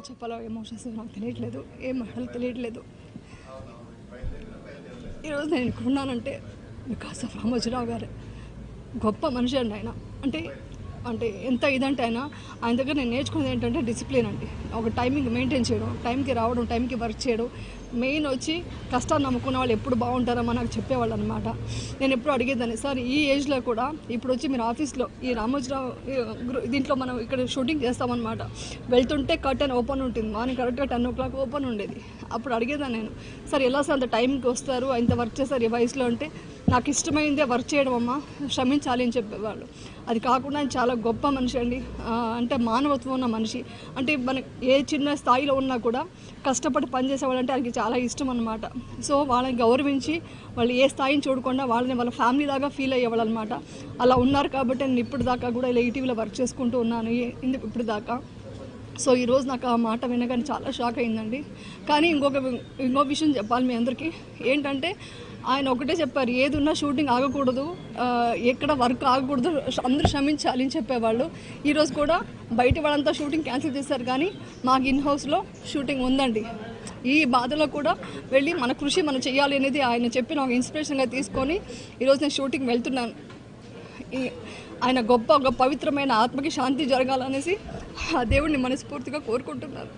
చెప్పాలో ఎమోషన్స్ నాకు తెలియట్లేదు, ఏం మాటలు తెలియట్లేదు. ఈరోజు నేను ఇక్కడ ఉన్నానంటే బికాస్ ఆఫ్ రామోజీరావు గారు. గొప్ప మనిషి అండి ఆయన. అంటే అంటే ఎంత ఇదంటే ఆయన దగ్గర నేను నేర్చుకునేది ఏంటంటే డిసిప్లిన్ అండి. ఒక టైమింగ్ మెయింటైన్ చేయడం, టైంకి రావడం, టైంకి వర్క్ చేయడం. మెయిన్ వచ్చి కష్టాన్ని నమ్ముకున్న వాళ్ళు ఎప్పుడు బాగుంటారో నాకు చెప్పేవాళ్ళు అనమాట. నేను ఎప్పుడు అడిగేదాన్ని, సార్ ఈ ఏజ్లో కూడా ఇప్పుడు వచ్చి మీరు ఆఫీస్లో ఈ రామోజీరావు దీంట్లో మనం ఇక్కడ షూటింగ్ చేస్తామన్నమాట. వెళ్తుంటే కర్టెన్ ఓపెన్ ఉంటుంది, మార్నింగ్ కరెక్ట్గా 10 o'clock ఓపెన్ ఉండేది. అప్పుడు అడిగేదాన్ని నేను, సార్ ఎలా సార్ అంత టైంకి వస్తారు, ఇంత వర్క్ చేస్తారు ఈ వయసులో అంటే, నాకు ఇష్టమైందే వర్క్ చేయడం అమ్మా, క్షమించాలి అని చెప్పేవాళ్ళు. అది కాకుండా ఆయన చాలా గొప్ప మనిషి అండి. అంటే మానవత్వం ఉన్న మనిషి. అంటే మనకి ఏ చిన్న స్థాయిలో ఉన్నా కూడా కష్టపడి పనిచేసేవాళ్ళంటే ఆయనకి చాలా ఇష్టం అనమాట. సో వాళ్ళని గౌరవించి వాళ్ళు ఏ స్థాయిని చూడకుండా వాళ్ళని వాళ్ళ ఫ్యామిలీ లాగా ఫీల్ అయ్యేవాళ్ళు అనమాట. అలా ఉన్నారు కాబట్టి నేను ఇప్పుడు దాకా కూడా ఇలా ఈటీవీలో వర్క్ చేసుకుంటూ ఉన్నాను ఇప్పుడు దాకా. సో ఈరోజు నాకు ఆ మాట వినగానే చాలా షాక్ అయిందండి. కానీ ఇంకో విషయం చెప్పాలి మీ అందరికీ ఏంటంటే, ఆయన ఒకటే చెప్పారు, ఏది ఉన్నా షూటింగ్ ఆగకూడదు, ఎక్కడ వర్క్ ఆగకూడదు, అందరూ క్షమించాలి అని చెప్పేవాళ్ళు. ఈరోజు కూడా బయట వాళ్ళంతా షూటింగ్ క్యాన్సిల్ చేశారు, కానీ మాకు ఇన్ హౌస్లో షూటింగ్ ఉందండి. ఈ బాధలో కూడా వెళ్ళి మన కృషి మనం చేయాలి అనేది ఆయన చెప్పిన ఒక ఇన్స్పిరేషన్గా తీసుకొని ఈరోజు నేను షూటింగ్ వెళ్తున్నాను. ఆయన గొప్ప పవిత్రమైన ఆత్మకి శాంతి జరగాలనేసి ఆ దేవుడిని మనస్ఫూర్తిగా కోరుకుంటున్నాను.